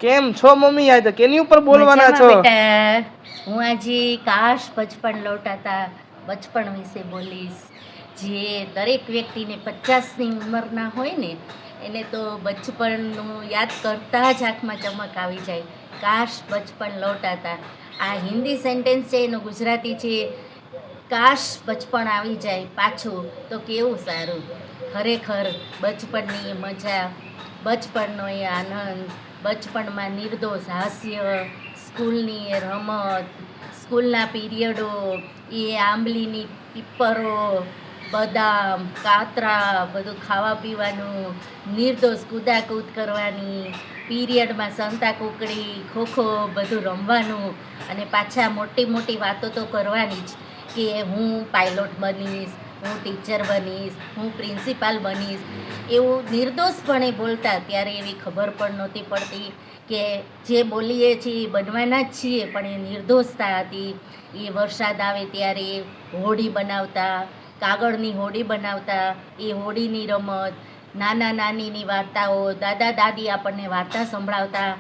કેમ છો મમ્મી? આજ તો કેની ઉપર બોલવાના છો? બેટા હું આજે કાશ બચપણ લौटाता બચપણ વિશે બોલીશ. જે દરેક વ્યક્તિને 50ની ઉંમરના હોય ને એને તો બચપણનું યાદ કરતાં જ આંખમાં ચમક આવી જાય. કાશ બચપણ લौटाता. આ હિન્દી સેન્ટેન્સ છે, એનું ગુજરાતી છે કાશ બચપણ આવી જાય પાછું તો કેવું સારું. ખરેખર બચપણની મજા, બચપણનો એ આનંદ, બચપણમાં નિર્દોષ હાસ્ય, સ્કૂલની એ રમત, સ્કૂલના પીરિયડો, એ આંબલીની પીપરો, બદામ, કાતરા, બધું ખાવા પીવાનું, નિર્દોષ કૂદાકૂદ કરવાની, પીરિયડમાં સંતા કુકડી, ખોખો બધું રમવાનું, અને પાછા મોટી મોટી વાતો તો કરવાની જ કે હું પાયલોટ બનીશ, હું ટીચર બનીશ, હું પ્રિન્સિપાલ બનીશ. એવું નિર્દોષપણે બોલતા. ત્યારે એવી ખબર પણ નહોતી પડતી કે જે બોલીએ છીએ એ બનવાના જ છીએ, પણ એ નિર્દોષતા હતી. એ વરસાદ આવે ત્યારે હોડી બનાવતા, કાગળની હોડી બનાવતા, એ હોડીની રમત, નાના નાનીની વાર્તાઓ, દાદા દાદી આપણને વાર્તા સંભળાવતા,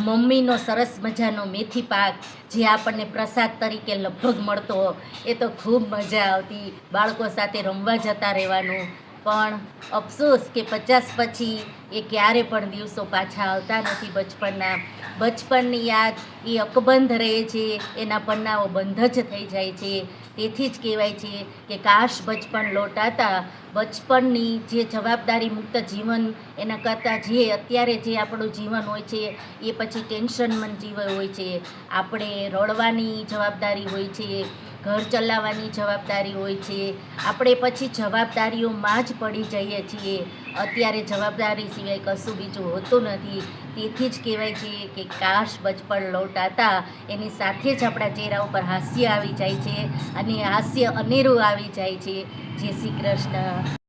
મમ્મીનો સરસ મજાનો મેથી પાક જે આપણને પ્રસાદ તરીકે લગભગ મળતો, એ તો ખૂબ મજા આવતી. બાળકો સાથે રમવા જતા રહેવાનું. પણ અફસોસ કે 50 પછી એ ક્યારે પણ દિવસો પાછા આવતા નથી બચપણના. બચપણની યાદ એ અકબંધ રહે છે, એના પન્નાઓ બંધ જ થઈ જાય છે. તેથી જ કહેવાય છે કે કાશ બચપણ લौटाता. બચપણની જે જવાબદારી મુક્ત જીવન, એના કરતાં જે અત્યારે જે આપણું જીવન હોય છે એ પછી ટેન્શનમંદ જીવન હોય છે. આપણે રડવાની જવાબદારી હોય છે, ઘર ચલાવવાની જવાબદારી હોય છે, આપણે પછી જવાબદારીઓમાં જ પડી જઈએ છીએ. અત્યારે જવાબદારી સિવાય કશું બીજું હોતું નથી. તેથી જ કહેવાય છે કે કાશ બચપણ લौटाता. એની સાથે જ આપણા ચહેરા ઉપર હાસ્ય આવી જાય છે, અને હાસ્ય અનેરું આવી જાય છે. જય શ્રી કૃષ્ણ.